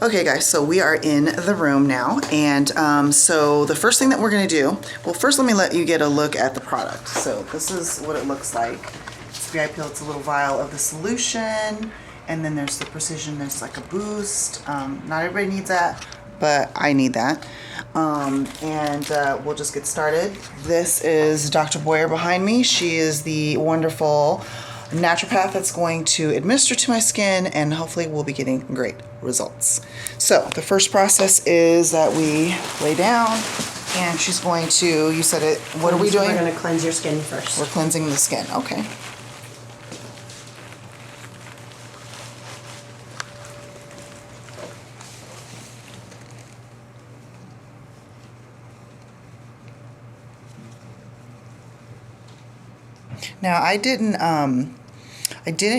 Okay guys, so we are in the room now, and so the first thing that we're going to do, well first let me let you get a look at the product. So this is what it looks like. It's Peel. It's a little vial of the solution, and then there's the Precision, there's like a boost. Not everybody needs that, but I need that. We'll just get started. This is Dr. Boyer behind me. She is the wonderful naturopath that's going to administer to my skin, and hopefully we'll be getting great results. So the first process is that we lay down, and she's going to, you said it, what are we doing? We're going to cleanse your skin first. We're cleansing the skin, okay. Now I didn't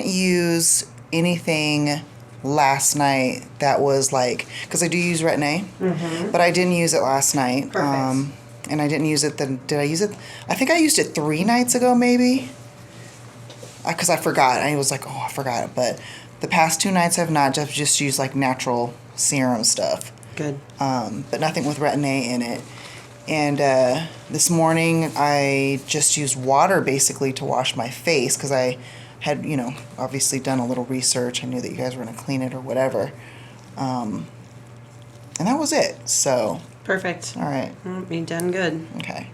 use anything last night that was like, because I do use retin-A, but I didn't use it last night. Perfect. And I didn't use it then. Did I use it? I think I used it 3 nights ago maybe, because I forgot. I was like, oh, I forgot it. But the past 2 nights I've not, just used like natural serum stuff. Good. But nothing with retin-A in it. And this morning I just used water basically to wash my face, because I had, you know, obviously done a little research. I knew that you guys were going to clean it or whatever. And that was it. So. Perfect. All right. You've done good. Okay.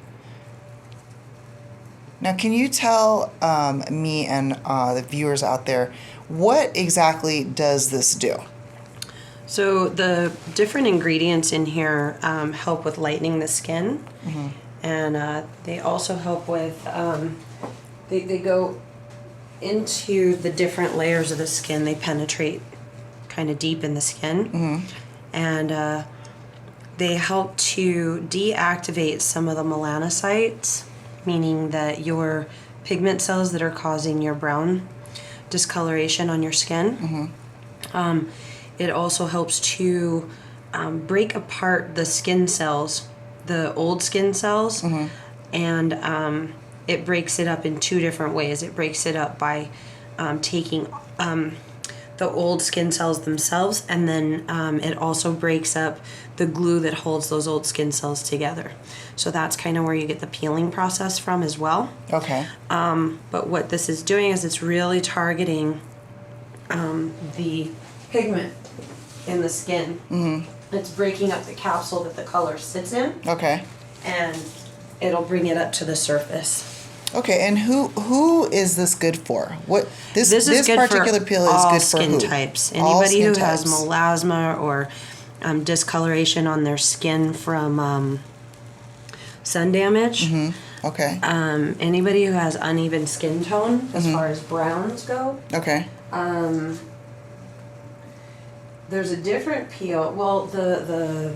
Now, can you tell me and the viewers out there, what exactly does this do? So the different ingredients in here help with lightening the skin, and they also help with, they go into the different layers of the skin. They penetrate kind of deep in the skin, and they help to deactivate some of the melanocytes, meaning that your pigment cells that are causing your brown discoloration on your skin. It also helps to break apart the skin cells, the old skin cells, and it breaks it up in 2 different ways. It breaks it up by taking the old skin cells themselves, and then it also breaks up the glue that holds those old skin cells together. So that's kind of where you get the peeling process from as well. Okay. But what this is doing is it's really targeting the pigment in the skin. It's breaking up the capsule that the color sits in. Okay. And it'll bring it up to the surface. Okay, and who is this good for? What this good particular for peel is all good for skin who? types. All Anybody skin who has types. melasma or discoloration on their skin from sun damage. Okay. Anybody who has uneven skin tone as far as browns go. Okay. There's a different peel. Well, the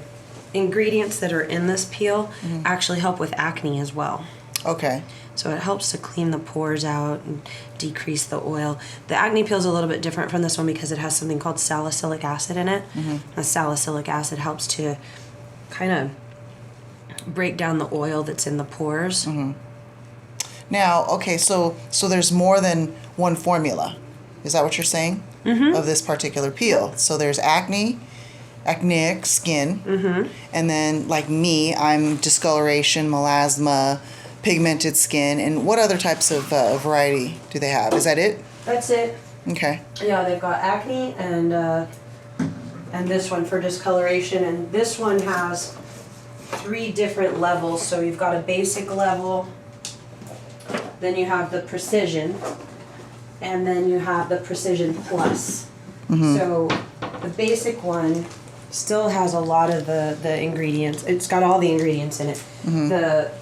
ingredients that are in this peel actually help with acne as well. Okay. So it helps to clean the pores out and decrease the oil. The acne peel is a little bit different from this one because it has something called salicylic acid in it. The salicylic acid helps to kind of break down the oil that's in the pores. Now, okay, so there's more than one formula. Is that what you're saying? Of this particular peel. So there's acneic skin, and then like me, I'm discoloration, melasma, pigmented skin, and what other types of variety do they have? Is that it? That's it. Okay. Yeah, they've got acne and this one for discoloration, and this one has 3 different levels. So you've got a basic level, then you have the Precision, and then you have the Precision Plus. So the basic one still has a lot of the ingredients. It's got all the ingredients in it. The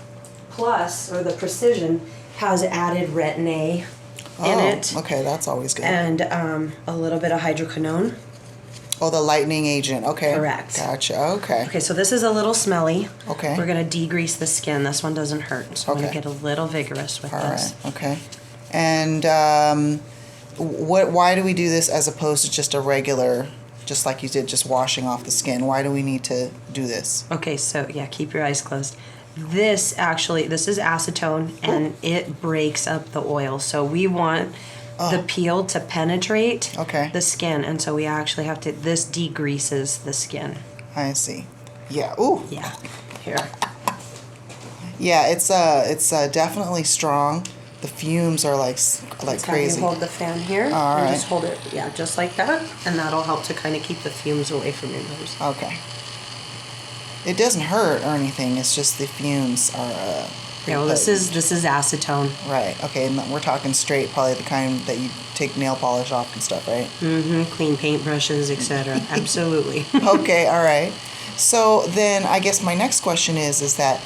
Plus, or the Precision, has added retin-A in it. Okay, that's always good. And a little bit of hydroquinone. Oh, the lightening agent. Okay. Correct. Gotcha. Okay. Okay, so this is a little smelly. Okay. We're going to degrease the skin. This one doesn't hurt, so we're going to get a little vigorous with this. All right. Okay. And why do we do this as opposed to just a regular, just like you did, just washing off the skin? Why do we need to do this? Okay, so yeah, keep your eyes closed. This is acetone, and it breaks up the oil. So we want the peel to penetrate Okay. the skin, and so we actually have to. This degreases the skin. I see. Yeah. Ooh. Yeah. Here. Yeah, it's definitely strong. The fumes are like Let's crazy. Have you hold the fan here. All and right. Just hold it, yeah, just like that, and that'll help to kind of keep the fumes away from your nose. Okay. It doesn't hurt or anything. It's just the fumes are. Yeah, well, this is acetone. Right. Okay, and we're talking straight, probably the kind that you take nail polish off and stuff, right? Mm-hmm. Clean paintbrushes, etc. Absolutely. Okay. All right. So then, I guess my next question is that.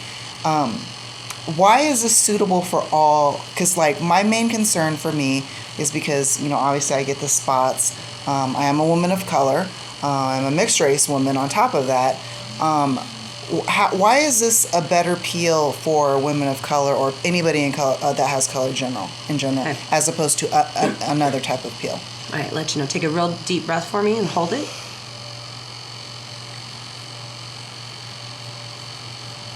Why is this suitable for all? Because like my main concern for me is because obviously I get the spots. I am a woman of color. I'm a mixed race woman. On top of that, why is this a better peel for women of color or anybody in color that has color in general, Okay. as opposed to another type of peel? All right, let you know. Take a real deep breath for me and hold it.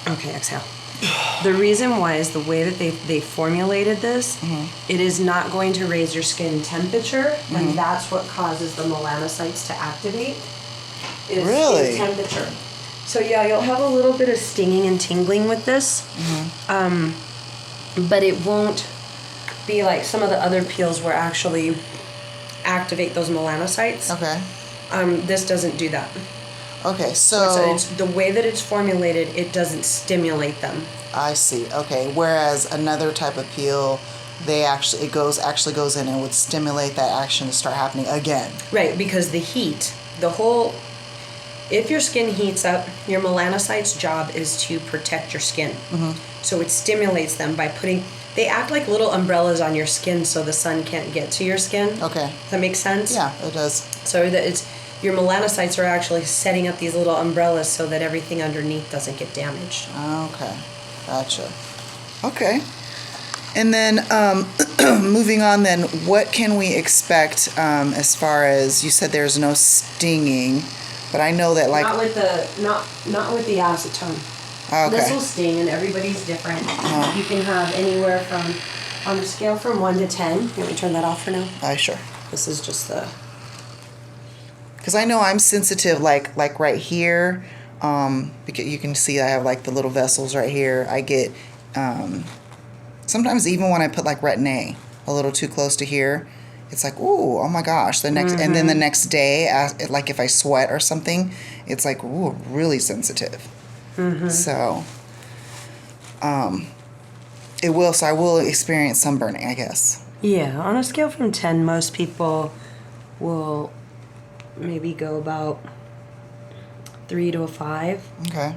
Okay, exhale. The reason why is the way that they formulated this, it is not going to raise your skin temperature, and that's what causes the melanocytes to activate. Is Really? Temperature. So yeah, you'll have a little bit of stinging and tingling with this, but it won't be like some of the other peels where actually activate those melanocytes. Okay. This doesn't do that. Okay, So it's the way that it's formulated, it doesn't stimulate them. I see. Okay. Whereas another type of peel, it goes in and would stimulate that action to start happening again. Right, because the heat, if your skin heats up, your melanocytes' job is to protect your skin. So it stimulates them by they act like little umbrellas on your skin so the sun can't get to your skin. Okay. Does that make sense? Yeah, it does. So that your melanocytes are actually setting up these little umbrellas so that everything underneath doesn't get damaged. Okay. Gotcha. Okay. And then moving on then, what can we expect as far as, you said there's no stinging, but I know that like... Not with the acetone. Okay. This will sting and everybody's different. You can have anywhere from, on a scale from 1 to 10. You want me to turn that off for now? Sure. This is just the... Because I know I'm sensitive like right here. Because you can see I have like the little vessels right here. I get sometimes even when I put like Retin-A a little too close to here, it's like, ooh, oh my gosh. And then the next day, like if I sweat or something, it's like, ooh, really sensitive. So so I will experience sunburning, I guess. Yeah, on a scale from 10, most people will maybe go about 3 to a 5. Okay.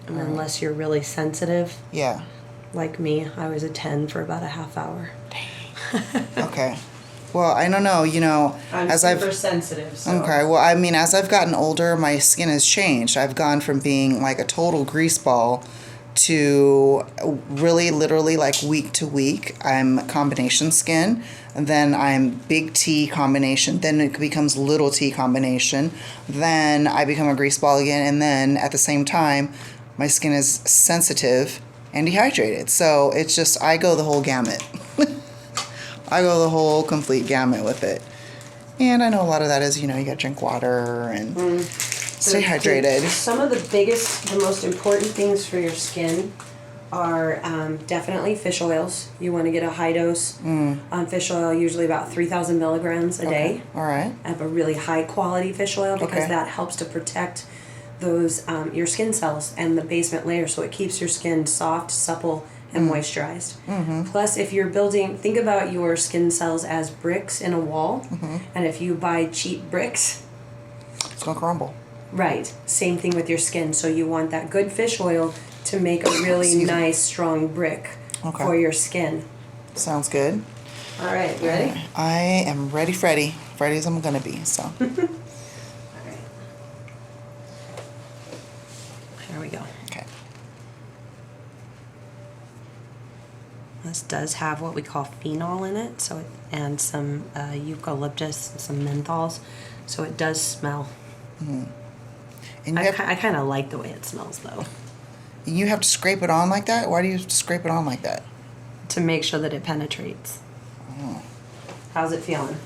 And unless you're really sensitive. Yeah. Like me, I was a 10 for about a half hour. Okay. Well, I don't know, I'm super sensitive. So. Okay, well, I mean, as I've gotten older, my skin has changed. I've gone from being like a total grease ball to really literally like week to week. I'm combination skin, and then I'm big T combination, then it becomes little T combination, then I become a grease ball again, and then at the same time, my skin is sensitive and dehydrated. So it's just, I go the whole gamut. I go the whole complete gamut with it. And I know a lot of that is, you gotta drink water and stay hydrated. Some of the most important things for your skin are definitely fish oils. You want to get a high dose fish oil, usually about 3,000 milligrams a day. All right. Of a really high quality fish oil because Okay. that helps to protect those your skin cells and the basement layer, so it keeps your skin soft, supple, and moisturized. Plus, if you're think about your skin cells as bricks in a wall, and if you buy cheap bricks, It's gonna crumble. right, same thing with your skin. So you want that good fish oil to make a really nice, strong brick for your skin. Sounds good. All right, you ready? I am ready, Freddy. Freddy as I'm gonna be, so. All right. Here we go. Okay. This does have what we call phenol in it, and some eucalyptus, some menthols, so it does smell. And I kind of like the way it smells, though. you have to scrape it on like that? Why do you have to scrape it on like that? To make sure that it penetrates. How's it feeling?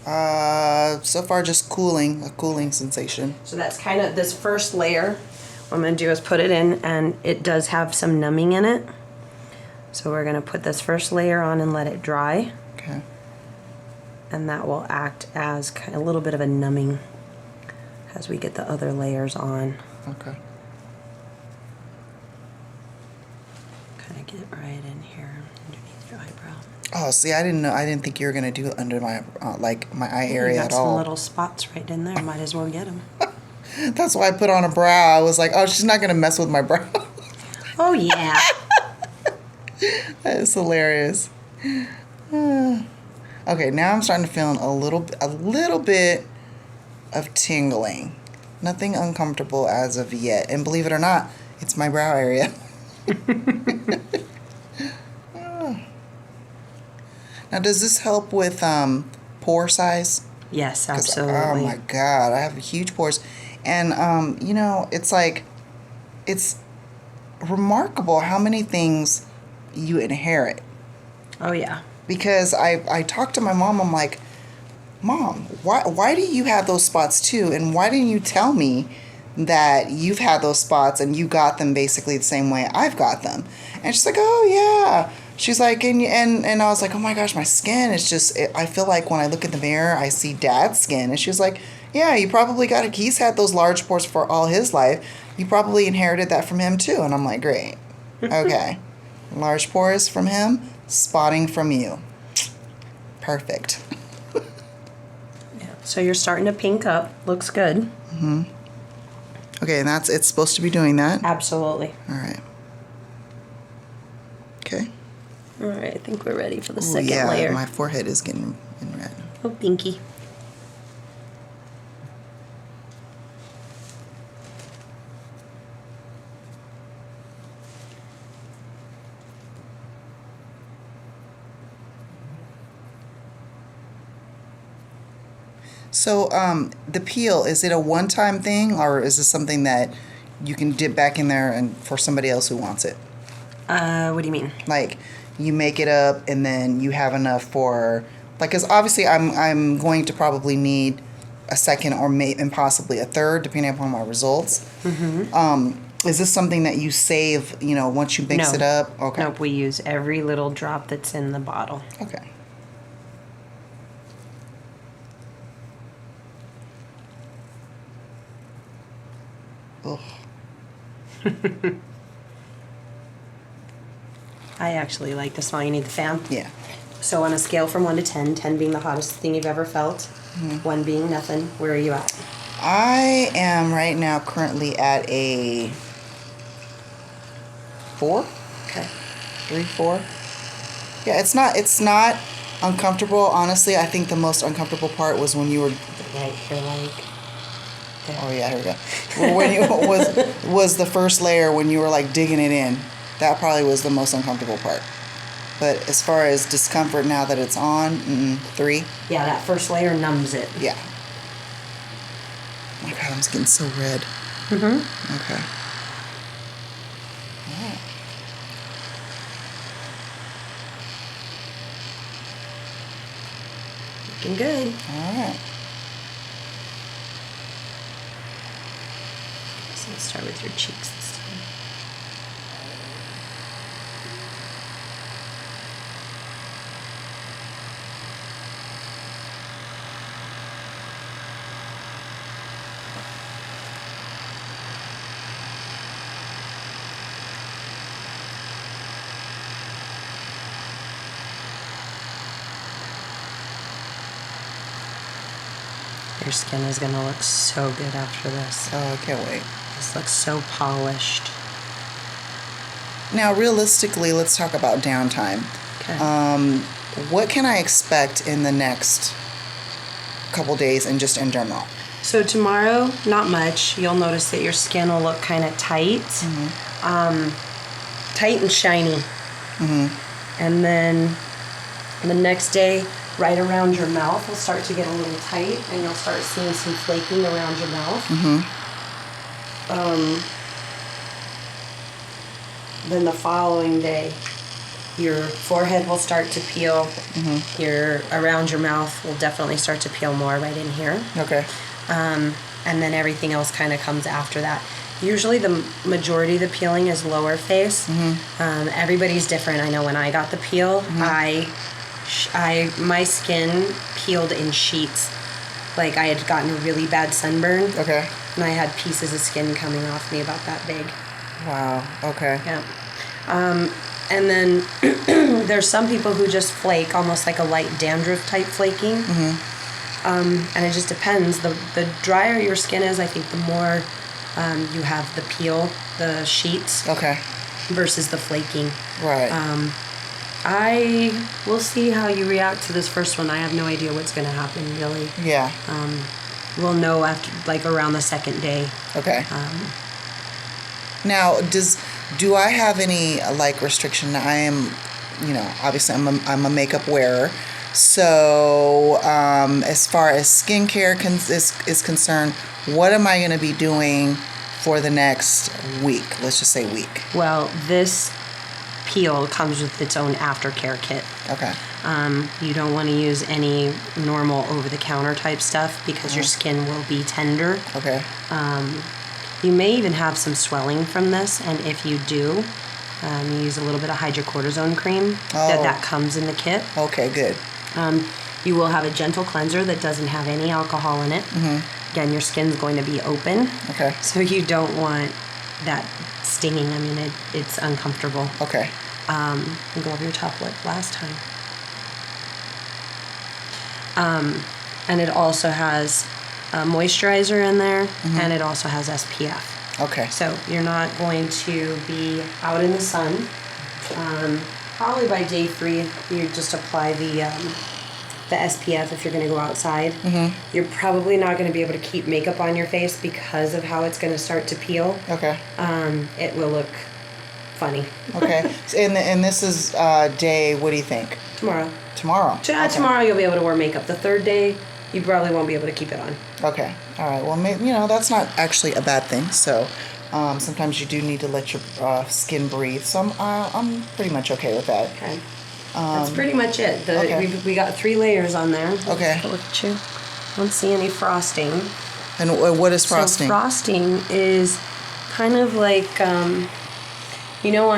So far just cooling, a cooling sensation. So that's kind of this first layer. What I'm going to do is put it in, and it does have some numbing in it. So we're going to put this first layer on and let it dry. Okay. And that will act as kind of a little bit of a numbing as we get the other layers on. Okay. Kind of get right in here underneath your eyebrow. Oh, see, I didn't think you were gonna do it under my like my eye area at all. You got some little spots right in there. Might as well get them. That's why I put on a brow. I was like, oh, she's not gonna mess with my brow. Oh yeah. That is hilarious. Okay, now I'm starting to feel a little bit of tingling. Nothing uncomfortable as of yet, and believe it or not, it's my brow area. Now, does this help with pore size? Yes, absolutely. Oh my God, I have huge pores, and you know, it's like, it's remarkable how many things you inherit. Oh yeah. Because I talked to my mom. I'm like, Mom, why do you have those spots too? And why didn't you tell me that you've had those spots and you got them basically the same way I've got them? And she's like, oh yeah. She's like, and I was like, oh my gosh, my skin is just, I feel like when I look in the mirror, I see Dad's skin. And she was like, yeah, you probably got it. He's had those large pores for all his life. You probably inherited that from him too. And I'm like, great. Okay. Large pores from him, spotting from you. Perfect. Yeah. So you're starting to pink up. Looks good. Mm-hmm. Okay, and it's supposed to be doing that? Absolutely. All right. Okay. All right, I think we're ready for the Ooh, second yeah, layer. my forehead is getting red. Oh, pinky. So, the peel, is it a one-time thing, or is this something that you can dip back in there and for somebody else who wants it? What do you mean? Like, you make it up and then you have enough for, like, because obviously I'm going to probably need a second or and possibly a third, depending upon my results. Mm-hmm. Is this something that you save, you know, once you mix it up? Okay. Nope, we use every little drop that's in the bottle. Okay. Ugh. I actually like the smell. You need the fan? Yeah. So on a scale from 1 to 10, 10 being the hottest thing you've ever felt, 1 being nothing, where are you at? I am right now currently at a 4. Okay. 3, 4. Yeah, it's not uncomfortable. Honestly, I think the most uncomfortable part was when you were. Right, you're like. There. Oh yeah, here we go. Well, when you was the first layer when you were like digging it in. That probably was the most uncomfortable part. But as far as discomfort now that it's on, 3. Yeah, that first layer numbs it. Yeah. Oh my God, I'm just getting so red. Mm-hmm. Okay. All right. Looking good. All right. So let's start with your cheeks this time. Your skin is going to look so good after this. Oh, I can't wait. This looks so polished. Now, realistically, let's talk about downtime. Okay. What can I expect in the next couple days and just in general? So tomorrow, not much. You'll notice that your skin will look kind of tight. Mm-hmm. Tight and shiny. Mm-hmm. And then the next day, right around your mouth will start to get a little tight, and you'll start seeing some flaking around your mouth. Mm-hmm. Then the following day, your forehead will start to peel. Your around your mouth will definitely start to peel more right in here. Okay. And then everything else kind of comes after that. Usually the majority of the peeling is lower face. Everybody's different. I know when I got the peel, my skin peeled in sheets. Like I had gotten a really bad sunburn. Okay. And I had pieces of skin coming off me about that big. Wow. Okay. Yeah. And then there's some people who just flake, almost like a light dandruff type flaking. And it just depends. The drier your skin is, I think the more you have the peel, the sheets. Okay. Versus the flaking. Right. I will see how you react to this first one. I have no idea what's going to happen, really. Yeah. We'll know after, like, around the second day. Okay. Now, do I have any like restriction? I am, obviously I'm a makeup wearer. So as far as skincare is concerned, what am I going to be doing for the next week? Let's just say week. Well, this peel comes with its own aftercare kit. Okay. You don't want to use any normal over-the-counter type stuff because your skin will be tender. Okay. You may even have some swelling from this, and if you do, you use a little bit of hydrocortisone cream that comes in the kit. Okay, good. You will have a gentle cleanser that doesn't have any alcohol in it. Again, your skin's going to be open. Okay. So you don't want that stinging. I mean, it's uncomfortable. Okay. And go over your top lip last time. And it also has a moisturizer in there, and it also has SPF. Okay. So you're not going to be out in the sun. Probably by day 3, you just apply the SPF if you're going to go outside. You're probably not going to be able to keep makeup on your face because of how it's going to start to peel. Okay. It will look funny. Okay. And this is day, what do you think? Tomorrow. Tomorrow. Okay. Tomorrow you'll be able to wear makeup. The 3rd day, you probably won't be able to keep it on. Okay. All right. Well, that's not actually a bad thing. So sometimes you do need to let your skin breathe. So I'm pretty much okay with that. Okay. That's pretty much it. Okay. We got 3 layers on there. Okay. Look at you. Don't see any frosting. And what is frosting? So frosting is kind of like, on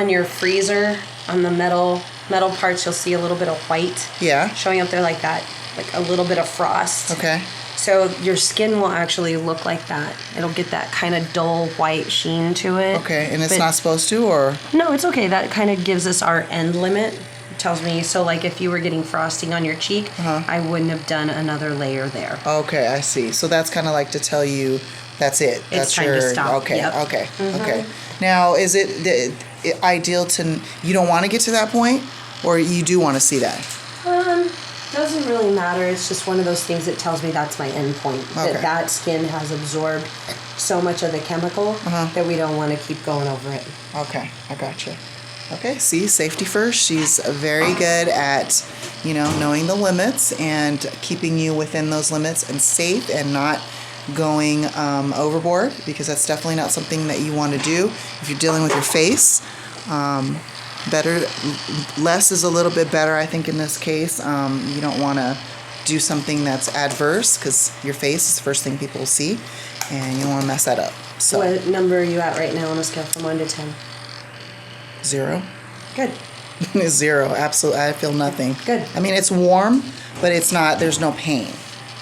your freezer, on the metal parts, you'll see a little bit of white. Yeah. Showing up there like that, like a little bit of frost. Okay. So your skin will actually look like that. It'll get that kind of dull white sheen to it. Okay, and it's not supposed to, or? No, it's okay. That kind of gives us our end limit. It tells me, so like if you were getting frosting on your cheek, I wouldn't have done another layer there. Okay, I see. So that's kind of like to tell you that's it. It's time to stop. Okay, Yep. okay, okay. Now, is it ideal you don't want to get to that point, or you do want to see that? Doesn't really matter. It's just one of those things that tells me that's my end point. Okay. That skin has absorbed so much of the chemical that we don't want to keep going over it. Okay, I gotcha. Okay, see, safety first. She's very good at, knowing the limits and keeping you within those limits and safe and not going overboard, because that's definitely not something that you want to do if you're dealing with your face. Less is a little bit better, I think, in this case. You don't want to do something that's adverse, because your face is the first thing people will see, and you don't want to mess that up. So, What number are you at right now on a scale from 1 to 10? 0. Good. 0, absolutely. I feel nothing. Good. I mean, it's warm, but it's not. There's no pain.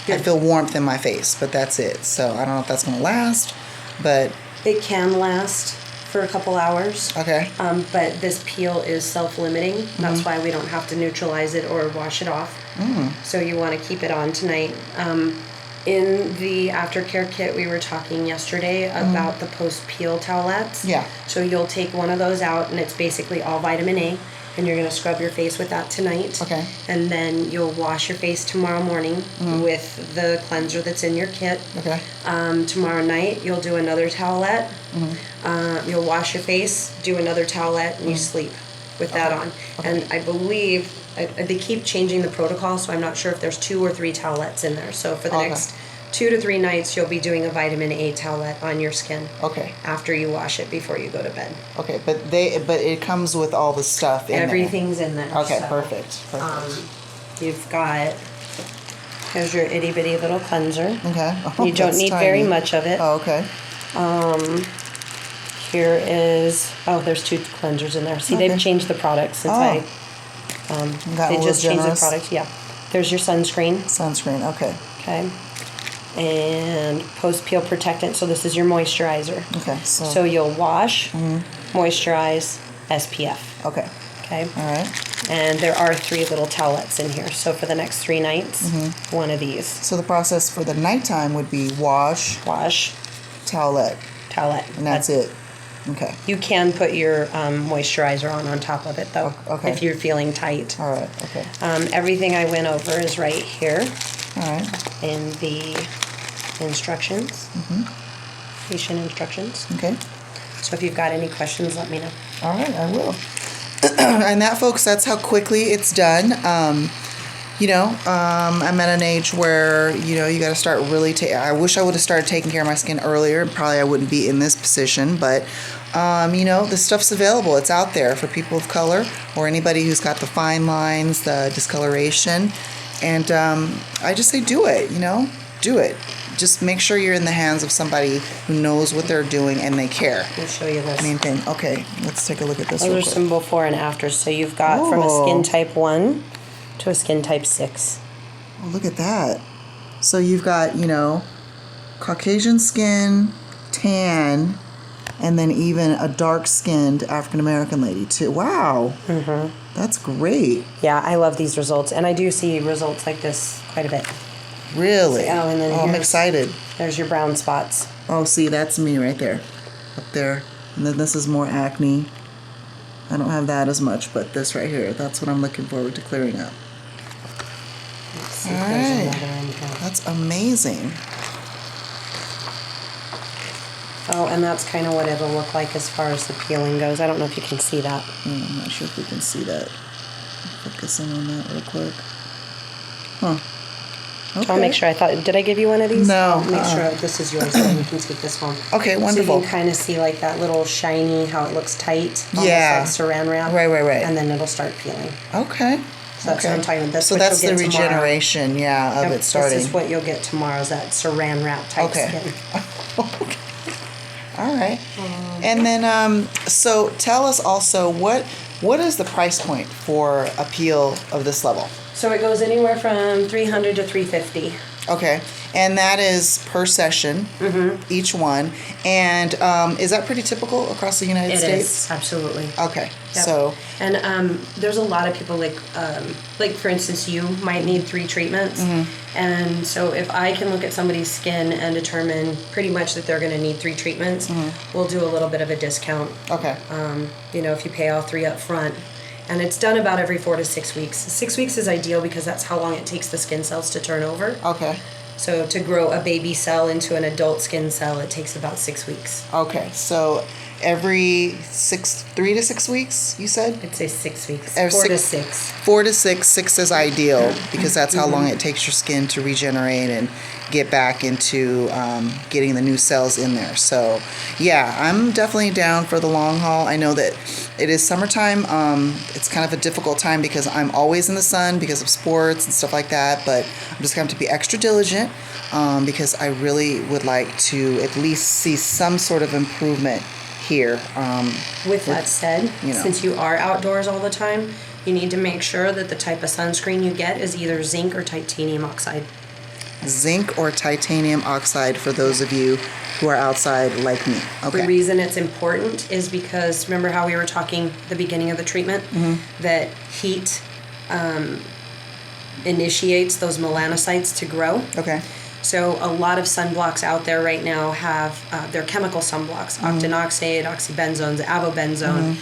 Good. I feel warmth in my face, but that's it. So I don't know if that's going to last, but It can last for a couple hours. okay. But this peel is self-limiting. That's why we don't have to neutralize it or wash it off. So you want to keep it on tonight. In the Aftercare Kit, we were talking yesterday about the post-peel towelettes. Yeah. So you'll take one of those out, and it's basically all vitamin A, and you're going to scrub your face with that tonight. Okay. And then you'll wash your face tomorrow morning with the cleanser that's in your kit. Okay. Tomorrow night, you'll do another towelette. You'll wash your face, do another towelette, and you sleep with that on. Okay. And I believe they keep changing the protocol, so I'm not sure if there's 2 or 3 towelettes in there. So for the next 2 to 3 nights you'll be doing a vitamin A towelette on your skin. Okay. After you wash it before you go to bed. Okay, but it comes with all the stuff in Everything's in there. Okay, so, perfect. You've got, here's your itty bitty little cleanser. Okay. Oh, You don't that's need tiny. very much of it. Oh, okay. Here is, there's 2 cleansers in there. See, Okay. they've changed the products since Got they a just little changed the generous. products. Yeah. There's your sunscreen. Sunscreen, okay. Okay. And post-peel protectant. So this is your moisturizer. Okay, So you'll wash, moisturize, SPF. Okay. Okay. All right. And there are 3 little towelettes in here. So for the next 3 nights, one of these. So the process for the nighttime would be wash, towelette, towelette. and that's it. Okay. You can put your moisturizer on top of it, though, Okay. if you're feeling tight. All right. Okay. Everything I went over is right here All right. in the instructions, patient instructions. Okay. So if you've got any questions, let me know. All right, I will. And that, folks, that's how quickly it's done. I'm at an age where, you got to start really I wish I would have started taking care of my skin earlier. Probably I wouldn't be in this position, but, the stuff's available. It's out there for people of color or anybody who's got the fine lines, the discoloration. And I just say do it, do it. Just make sure you're in the hands of somebody who knows what they're doing and they care. I'll show you this. Main thing. Okay, let's take a look at this real Those are quick. some before and afters. So you've got from a skin type 1 to a skin type 6. Oh, look at that. So you've got, Caucasian skin, tan, and then even a dark-skinned African-American lady, too. Wow. That's great. Yeah, I love these results. And I do see results like this quite a bit. Really? And then I'm excited. There's your brown spots. Oh, see, that's me right there. Up there. And then this is more acne. I don't have that as much, but this right here, that's what I'm looking forward to clearing up. Let's see All if there's right. another in here. That's amazing. Oh, and that's kind of what it'll look like as far as the peeling goes. I don't know if you can see that. I'm not sure if we can see that. Focus in on that real quick. Huh. Okay. I'll make sure. Did I give you one of these? No, I'll make sure this is yours, so you can take this home. Okay, So wonderful. you can kind of see like that little shiny, how it looks tight. Almost Yeah. like saran wrap. Right. And then it'll start peeling. Okay. So that's what I'm talking about. That's so what that's you'll the get tomorrow. regeneration, of Yep, it starting. This is what you'll get tomorrow, is that saran wrap type skin. Okay. All right. And then, so tell us also, what is the price point for a peel of this level? So it goes anywhere from $300 to $350. Okay. And that is per session, each one. And is that pretty typical across the United States? It is, absolutely. Okay. Yep. So. And there's a lot of people like for instance, you might need 3 treatments. And so if I can look at somebody's skin and determine pretty much that they're going to need 3 treatments, we'll do a little bit of a discount. Okay. If you pay all 3 up front. And it's done about every 4 to 6 weeks. 6 weeks is ideal because that's how long it takes the skin cells to turn over. Okay. So to grow a baby cell into an adult skin cell, it takes about 6 weeks. Okay. So every 3 to 6 weeks, you said? I'd say 6 weeks. Or 4 to six- 6. 4 to 6. 6 is ideal because that's how long it takes your skin to regenerate and get back into getting the new cells in there. So, yeah, I'm definitely down for the long haul. I know that it is summertime. It's kind of a difficult time because I'm always in the sun because of sports and stuff like that. But I'm just going to have to be extra diligent because I really would like to at least see some sort of improvement here. With that said, since you are outdoors all the time, you need to make sure that the type of sunscreen you get is either zinc or titanium oxide. Zinc or titanium oxide for those of you who are outside like me. Okay. The reason it's important is because remember how we were talking at the beginning of the treatment that heat initiates those melanocytes to grow. Okay. So a lot of sunblocks out there right now have they're chemical sunblocks, octinoxate, oxybenzones, avobenzone.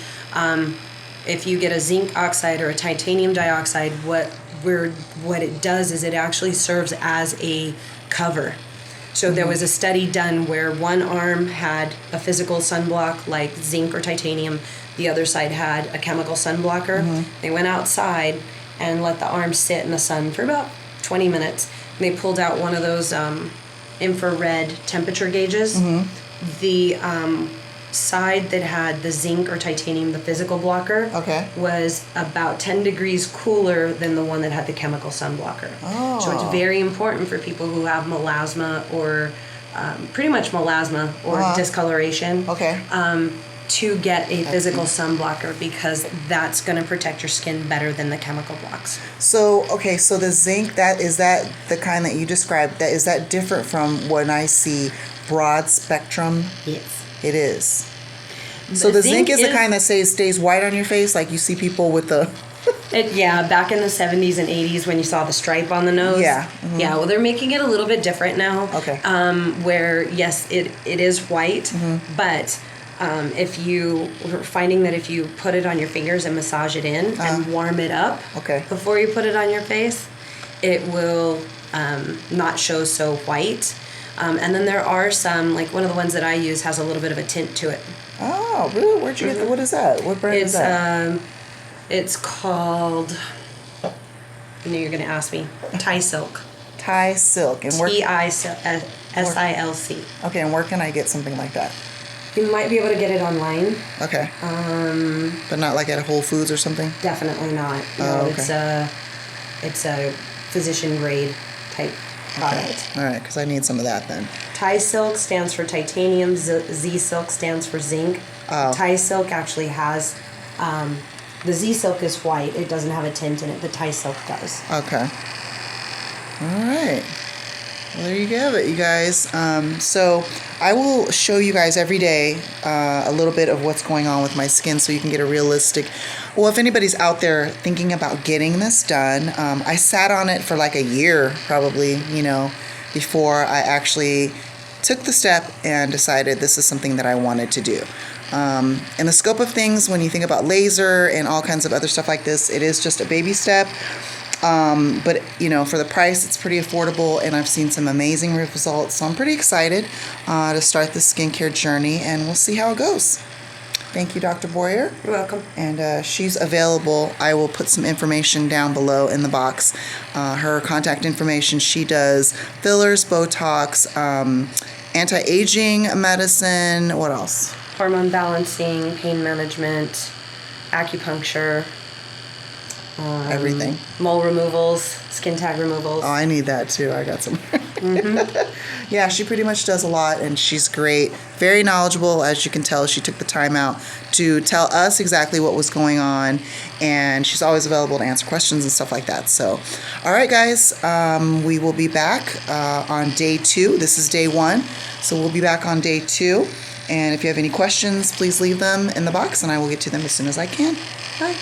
If you get a zinc oxide or a titanium dioxide, what it does is it actually serves as a cover. So there was a study done where one arm had a physical sunblock like zinc or titanium, the other side had a chemical sunblocker. They went outside and let the arm sit in the sun for about 20 minutes. And they pulled out one of those infrared temperature gauges. The side that had the zinc or titanium, the physical blocker, was about 10 degrees cooler than the one that had the chemical sun blocker. Oh. So it's very important for people who have melasma or pretty much melasma or discoloration to get a physical sun blocker, because that's going to protect your skin better than the chemical blocks. So, okay, so the zinc, is that the kind that you described, is that different from when I see broad spectrum? Yes. It is. So the zinc is the kind that stays white on your face, like you see people with the... back in the 70s and 80s when you saw the stripe on the nose. Yeah. Yeah, well, they're making it a little bit different now. Okay. Where, yes, it is white, but we're finding that if you put it on your fingers and massage it in and warm it up before you put it on your face, it will not show so white. And then there are some, like one of the ones that I use has a little bit of a tint to it. Oh, really? Where'd you get what is that? What brand is that? It's called, I knew you were going to ask me, Thai Silk. Thai Silk. And T-I-S-I-L-C. Okay, and where can I get something like that? You might be able to get it online. Okay. But not like at Whole Foods or something? Definitely not. No, okay. It's a physician grade type product. All right, because I need some of that then. Thai Silk stands for titanium. Z Silk stands for zinc. Oh. Thai Silk actually has, the Z Silk is white. It doesn't have a tint in it. The Thai Silk does. Okay. All right. Well, there you have it, you guys. So I will show you guys every day a little bit of what's going on with my skin so you can get a realistic... Well, if anybody's out there thinking about getting this done, I sat on it for like a year probably, before I actually took the step and decided this is something that I wanted to do. In the scope of things, when you think about laser and all kinds of other stuff like this, it is just a baby step. But for the price, it's pretty affordable, and I've seen some amazing results. So I'm pretty excited to start this skincare journey, and we'll see how it goes. Thank you, Dr. Boyer. You're welcome. And she's available. I will put some information down below in the box. Her contact information. She does fillers, Botox, anti-aging medicine. What else? Hormone balancing, pain management, acupuncture. Everything. Mole removals, skin tag removals. Oh, I need that too. I got some. Yeah, she pretty much does a lot, and she's great. Very knowledgeable, as you can tell. She took the time out to tell us exactly what was going on, and she's always available to answer questions and stuff like that. So, all right, guys, we will be back on day 2. This is day 1, so we'll be back on day 2. And if you have any questions, please leave them in the box, and I will get to them as soon as I can. Bye.